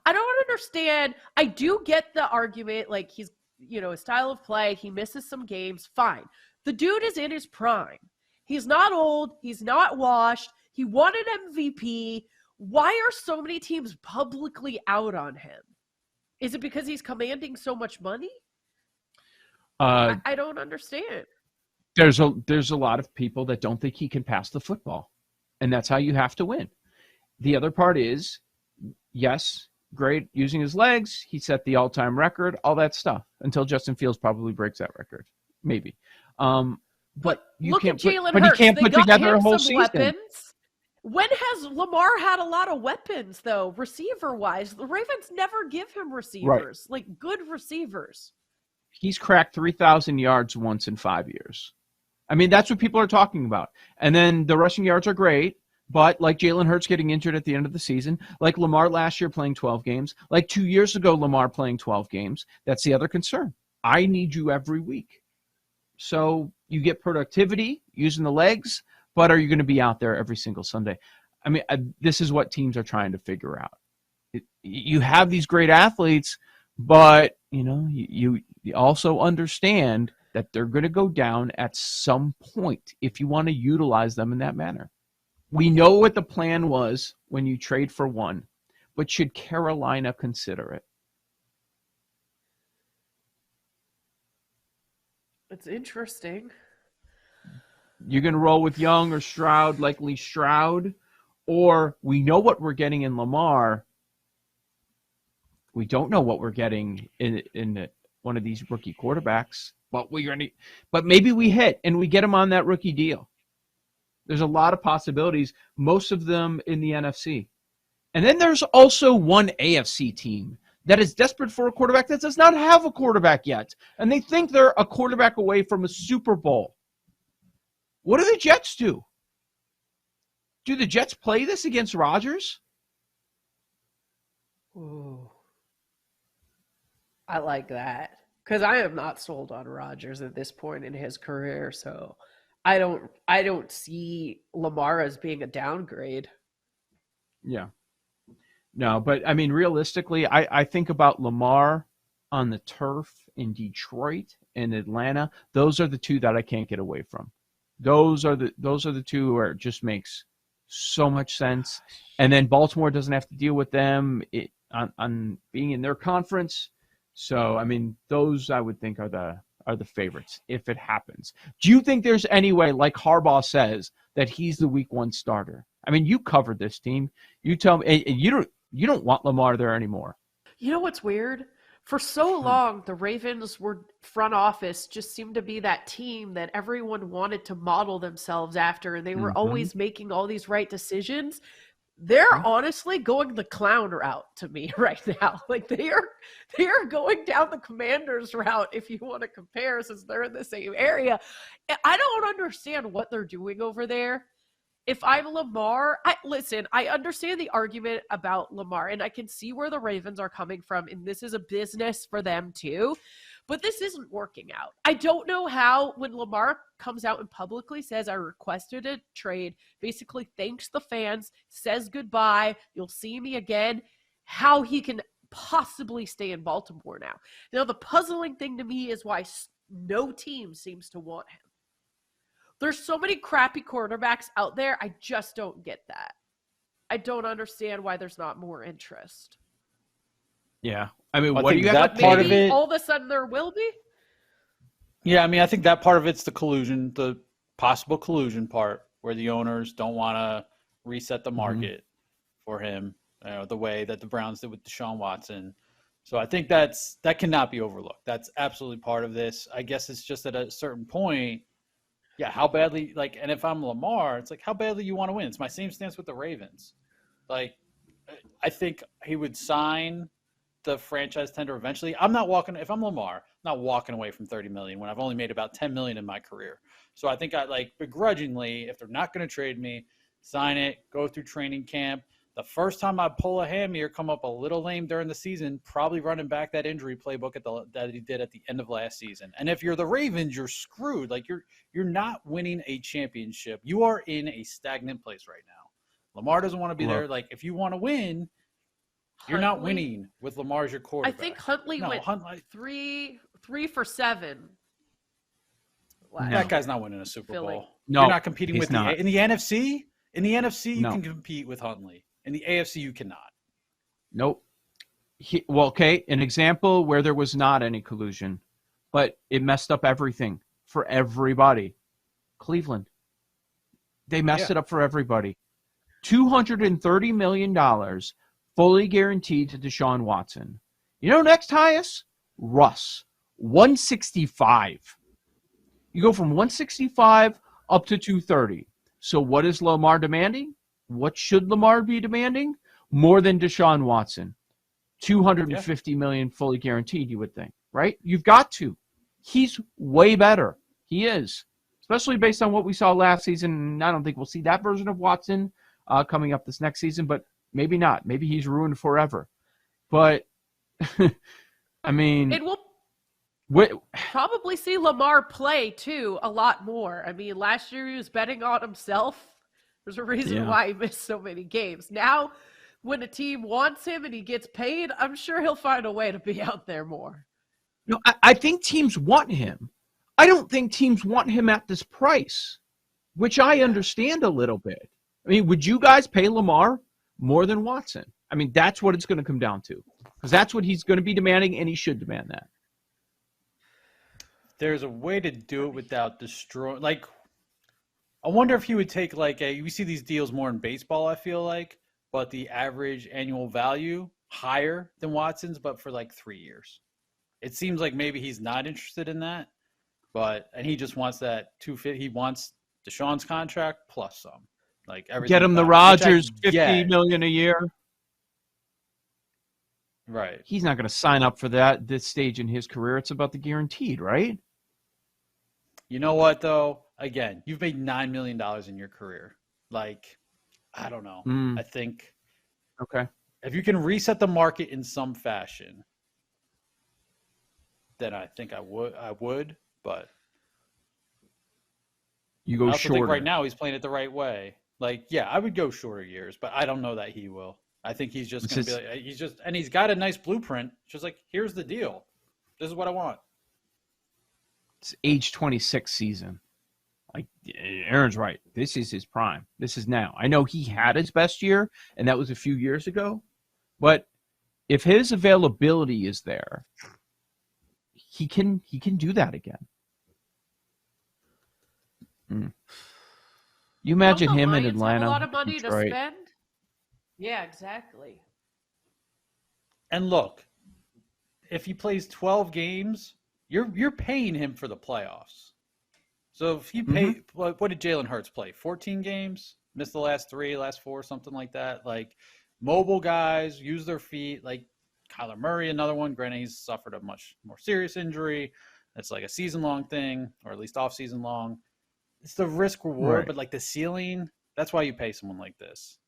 I don't understand. I do get the argument, like he's, his style of play, he misses some games, fine. The dude is in his prime. He's not old, he's not washed, he won an MVP. Why are so many teams publicly out on him? Is it because he's commanding so much money? I don't understand. There's a lot of people that don't think he can pass the football, and that's how you have to win. The other part is, yes, great using his legs. He set the all-time record, all that stuff, until Justin Fields probably breaks that record, maybe. But you can't put together a whole season. Weapons. When has Lamar had a lot of weapons, though, receiver-wise? The Ravens never give him receivers, like good receivers. He's cracked 3,000 yards once in 5 years. I mean, that's what people are talking about. And then the rushing yards are great, but like Jalen Hurts getting injured at the end of the season, like Lamar last year playing 12 games, like 2 years ago Lamar playing 12 games, that's the other concern. I need you every week. So you get productivity using the legs, but are you going to be out there every single Sunday? I mean, this is what teams are trying to figure out. You have these great athletes, but you also understand that they're going to go down at some point if you want to utilize them in that manner. We know what the plan was when you trade for one, but should Carolina consider it? It's interesting. You're going to roll with Young or Stroud, likely Stroud, or we know what we're getting in Lamar. We don't know what we're getting in one of these rookie quarterbacks, but maybe we hit and we get him on that rookie deal. There's a lot of possibilities, most of them in the NFC. And then there's also one AFC team that is desperate for a quarterback that does not have a quarterback yet, and they think they're a quarterback away from a Super Bowl. What do the Jets do? Do the Jets play this against Rodgers? Ooh. I like that. Because I am not sold on Rodgers at this point in his career, so I don't see Lamar as being a downgrade. Yeah. No, but I mean, realistically, I think about Lamar on the turf in Detroit and Atlanta. Those are the two that I can't get away from. Those are the two where it just makes so much sense. And then Baltimore doesn't have to deal with them on being in their conference. So, I mean, those I would think are the favorites if it happens. Do you think there's any way, like Harbaugh says, that he's the week one starter? I mean, you covered this team. You tell me, you don't want Lamar there anymore. You know what's weird? For so long, the Ravens were front office just seemed to be that team that everyone wanted to model themselves after, and they were always making all these right decisions. They're honestly going the clown route to me right now. Like they are going down the Commanders route if you want to compare, since they're in the same area. I don't understand what they're doing over there. If I'm Lamar, I understand the argument about Lamar, and I can see where the Ravens are coming from, and this is a business for them too, but this isn't working out. I don't know how, when Lamar comes out and publicly says, I requested a trade, basically thanks the fans, says goodbye, you'll see me again, how he can possibly stay in Baltimore now. Now, the puzzling thing to me is why no team seems to want him. There's so many crappy quarterbacks out there. I just don't get that. I don't understand why there's not more interest. Yeah. I mean, what do you have? That part of it, all of a sudden there will be? Yeah, I mean, I think that part of it's the collusion, the possible collusion part, where the owners don't want to reset the market for him, the way that the Browns did with Deshaun Watson. So I think that cannot be overlooked. That's absolutely part of this. I guess it's just at a certain point, yeah, how badly, and if I'm Lamar, it's like, how badly you want to win? It's my same stance with the Ravens. Like, I think he would sign the franchise tender eventually. If I'm Lamar, I'm not walking away from $30 million when I've only made about $10 million in my career. So I think begrudgingly, if they're not going to trade me, sign it, go through training camp. The first time I pull a hammy or come up a little lame during the season, probably running back that injury playbook that he did at the end of last season. And if you're the Ravens, you're screwed. Like you're not winning a championship. You are in a stagnant place right now. Lamar doesn't want to be there. Like if you want to win, You're not winning with Lamar as your quarterback. I think Huntley went 3 for 7. That guy's not winning a Super Bowl. No, you're not competing with not. in the NFC. In the NFC, you can compete with Huntley. In the AFC, you cannot. Nope. An example where there was not any collusion, but it messed up everything for everybody. Cleveland. They messed it up for everybody. $230 million fully guaranteed to Deshaun Watson. You know, next highest? Russ. 165. You go from 165 up to 230. So what is Lamar demanding? What should Lamar be demanding? More than Deshaun Watson. $250 million fully guaranteed, you would think, right? You've got to. He's way better. He is. Especially based on what we saw last season. I don't think we'll see that version of Watson coming up this next season, but maybe not. Maybe he's ruined forever. But, I mean... It will probably see Lamar play, too, a lot more. I mean, last year he was betting on himself. There's a reason why he missed so many games. Now, when a team wants him and he gets paid, I'm sure he'll find a way to be out there more. No, I think teams want him. I don't think teams want him at this price, which I understand a little bit. I mean, would you guys pay Lamar more than Watson? I mean, that's what it's going to come down to, because that's what he's going to be demanding, and he should demand that. There's a way to do it without destroying. Like, I wonder if he would take we see these deals more in baseball, I feel like, but the average annual value higher than Watson's, but for 3 years. It seems like maybe he's not interested in that, and he just wants that $250. He wants Deshaun's contract plus some, everything. Get him the Rodgers $50 million a year. Right. He's not going to sign up for that this stage in his career. It's about the guaranteed, right? You know what, though? Again, you've made $9 million in your career. I don't know. I think if you can reset the market in some fashion, then I think I would, but you go I also shorter. think right now he's playing it the right way. I would go shorter years, but I don't know that he will. I think he's just going to be and he's got a nice blueprint. It's just here's the deal. This is what I want. It's age 26 season. Aaron's right. This is his prime. This is now. I know he had his best year, and that was a few years ago. But if his availability is there, he can do that again. You imagine him in Atlanta. Have a lot of money to spend. Yeah, exactly. And look, if he plays 12 games, you're paying him for the playoffs. So if he paid, what did Jalen Hurts play? 14 games, missed the last 3, last 4, something like that. Mobile guys use their feet. Kyler Murray, another one. Granted, he's suffered a much more serious injury. It's a season-long thing, or at least off-season long. It's the risk reward, but the ceiling. That's why you pay someone like this.